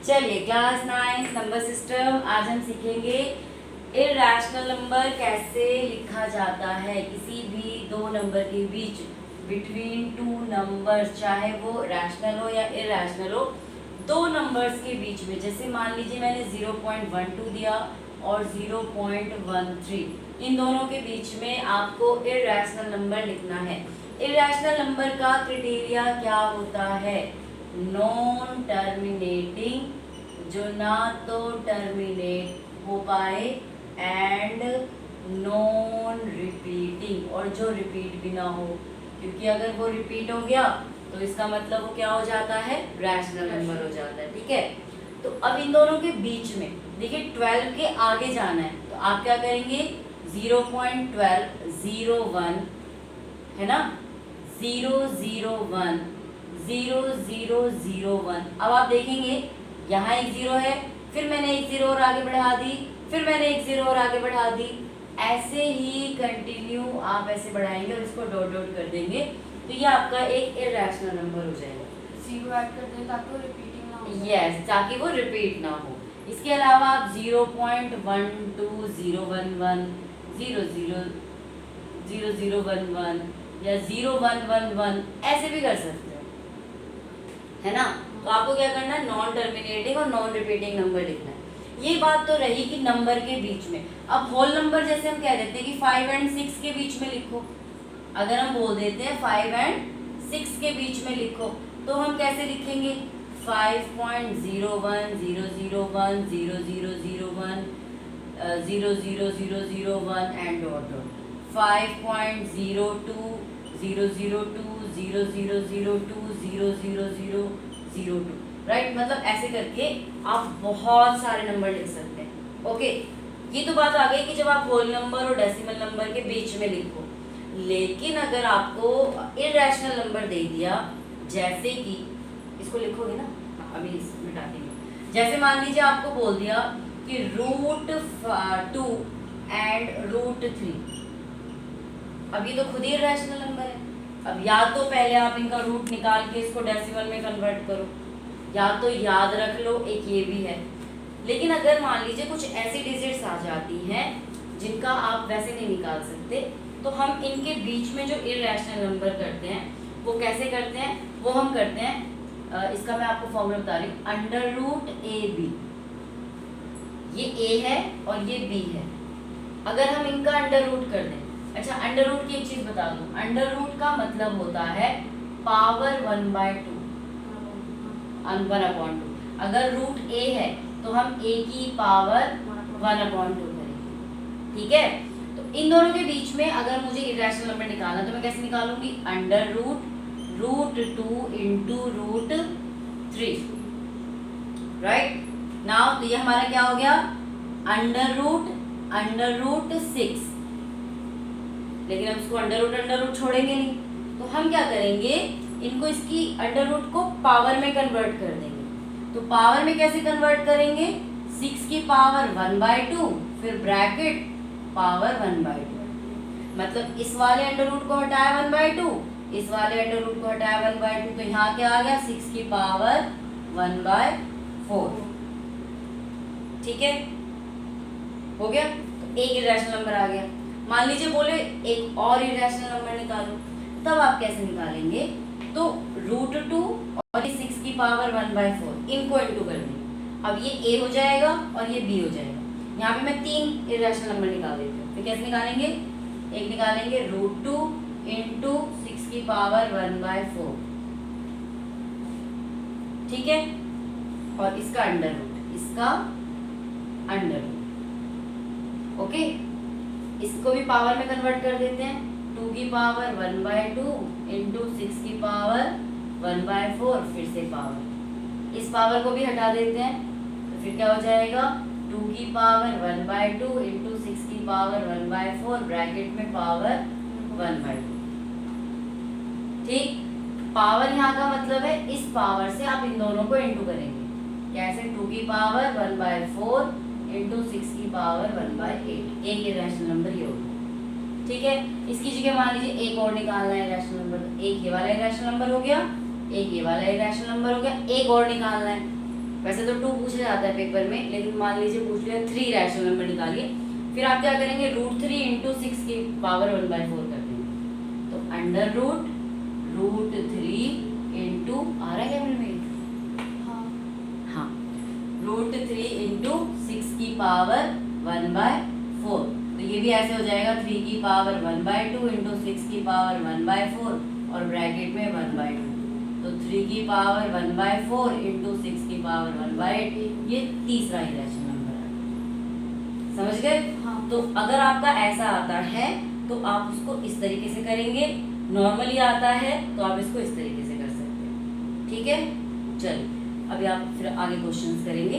चलिए class 9 number system. आज हम सीखेंगे इरैशनल नंबर कैसे लिखा जाता है। किसी भी दो नंबर के बीच बिटवीन टू नंबर्स, चाहे वो रैशनल हो या इरैशनल हो, दो नंबर्स के बीच में, जैसे मान लीजिए मैंने 0.12 दिया और 0.13, इन दोनों के बीच में आपको इरैशनल नंबर लिखना है। इरैशनल नंबर का क्राइटेरिया क्या होता है? नॉन टर्मिनेटिंग, जो ना तो टर्मिनेट हो पाए, एंड नॉन रिपीटिंग, और जो रिपीट भी ना हो, क्योंकि अगर वो रिपीट हो गया तो इसका मतलब वो क्या हो जाता है? रैशनल नंबर हो जाता है। ठीक है, तो अब इन दोनों के बीच में देखिए 12 के आगे जाना है, तो आप क्या करेंगे? 0.1201 है ना, 001 0001। अब आप देखेंगे यहाँ एक 0 है, फिर मैंने एक 0 और आगे बढ़ा दी, फिर मैंने एक 0 और आगे बढ़ा दी, ऐसे ही कंटिन्यू आप ऐसे बढ़ाएंगे और इसको डॉट डॉट कर देंगे, तो ये आपका एक इरैशनल नंबर हो जाएगा। 0 ऐड कर दें ताकि वो रिपीटिंग ना हो। यस, ताकि वो रिपीट ना हो। इसके अलावा आप 0.12, 011, 0011 या 0111 ऐसे भी कर सकते हैं, है ना। तो आपको क्या करना है? नॉन टर्मिनेटिंग और नॉन रिपीटिंग नंबर लिखना है। ये बात तो रही कि नंबर के बीच में। अब होल नंबर जैसे हम कह देते हैं कि 5 एंड 6 के बीच में लिखो, अगर हम बोल देते हैं 5 एंड 6 के बीच में लिखो, तो हम कैसे लिखेंगे? 5.01, 001, 0001, 00001 एंड डॉट डॉट, 5.02, 002, 0002, 00002, राइट। मतलब ऐसे करके आप बहुत सारे नंबर लिख सकते हैं। ओके, ये तो बात आ गई कि जब आप होल नंबर और डेसिमल नंबर के बीच में लिखो। लेकिन अगर आपको इरैशनल नंबर दे दिया, जैसे कि इसको लिखोगे ना, अभी मिटा देंगे। जैसे मान लीजिए आपको बोल दिया कि √2 एंड √3, अब ये तो खुद ही इरैशनल नंबर है। अब या तो पहले आप इनका रूट निकाल के इसको डेसिमल में कन्वर्ट करो, या तो याद रख लो, एक ये भी है। लेकिन अगर मान लीजिए कुछ ऐसी डिजिट्स आ जाती हैं जिनका आप वैसे नहीं निकाल सकते, तो हम इनके बीच में जो इरैशनल नंबर करते हैं वो कैसे करते हैं? वो हम करते हैं, इसका मैं आपको फॉर्मूला बता रही हूँ, √AB। ये A है और ये B है। अगर हम इनका अंडर रूट कर दें, अच्छा अंडर रूट की एक चीज बता दूं, अंडर रूट का मतलब होता है पावर 1/2, 1/2। अगर रूट A है तो हम A की पावर 1/2 करेंगे। ठीक है, तो इन दोनों के बीच में अगर मुझे इरैशनल नंबर निकालना तो मैं कैसे निकालूंगी? Under root √2 into √3, right. Now तो ये हमारा क्या हो गया? Under root 6। लेकिन हम इसको अंडर रूट छोड़ेंगे नहीं, तो हम क्या करेंगे? इनको इसकी अंडर रूट को पावर में कन्वर्ट कर देंगे। तो पावर में कैसे कन्वर्ट करेंगे? 6 की पावर 1/2, फिर ब्रैकेट पावर 1/2। मतलब इस वाले अंडर रूट को हटाया 1/2, इस वाले अंडर रूट को हटाया 1/2, तो यहाँ क्या आ गया? 6 की पावर 1/4। ठीक है, हो गया। तो एक इरैशनल नंबर आ गया। मान लीजिए बोले एक और इरैशनल नंबर निकालो, तब आप कैसे निकालेंगे? तो √2 और 6 की पावर 1/4 इनको इंटू कर देंगे। अब ये A हो जाएगा और ये B हो जाएगा। यहाँ पे मैं 3 इरैशनल नंबर निकाल देती हूँ। फिर कैसे निकालेंगे? एक निकालेंगे √2 इंटू 6 की पावर 1/4, ठीक है, और इसका अंडर रूट, ओके। इसको भी पावर में कन्वर्ट कर देते हैं, 2 की पावर 1/2 इंटू 6 की पावर 1/4, फिर से पावर, इस पावर को भी हटा देते हैं, तो फिर क्या हो जाएगा? 2 की पावर 1/2 इंटू 6 की पावर 1/4, ब्रैकेट में पावर 1/2। ठीक, पावर यहाँ का मतलब है इस पावर से आप इन दोनों को इंटू करेंगे। कैसे? 2 की पावर 1/4 इंटू 6 की पावर 1/8। एक इरैशनल नंबर ये होगा। ठीक है, इसकी जगह मान लीजिए एक और निकालना है इरैशनल नंबर, एक ये वाला इरैशनल नंबर हो गया, एक ये वाला इरैशनल नंबर हो गया, एक और निकालना है। वैसे तो 2 पूछा जाता है पेपर में, लेकिन मान लीजिए पूछ लिया 3 रैशनल नंबर निकालिए, फिर आप क्या करेंगे, √3 इंटू 6 की पावर 1/4 कर देंगे। तो अंडर रूट √3 इंटू, आ रहा है क्या मेरे में? हाँ, √3 इंटू 6 की पावर 1/4। तो ये भी ऐसे हो जाएगा 3 की पावर 1/2 इंटू 6 की पावर 1/4 और ब्रैकेट में 1/2। तो 3 की पावर 1/4 इंटू 6 की पावर 1/8, ये तीसरा इरेशनल नंबर है। समझ गए? हाँ। तो अगर आपका ऐसा आता है तो आप उसको इस तरीके से करेंगे, नॉर्मली आता है तो आप इसको इस तरीके से कर सकते हैं। ठीक है, चलिए अभी आप फिर आगे क्वेश्चंस करेंगे।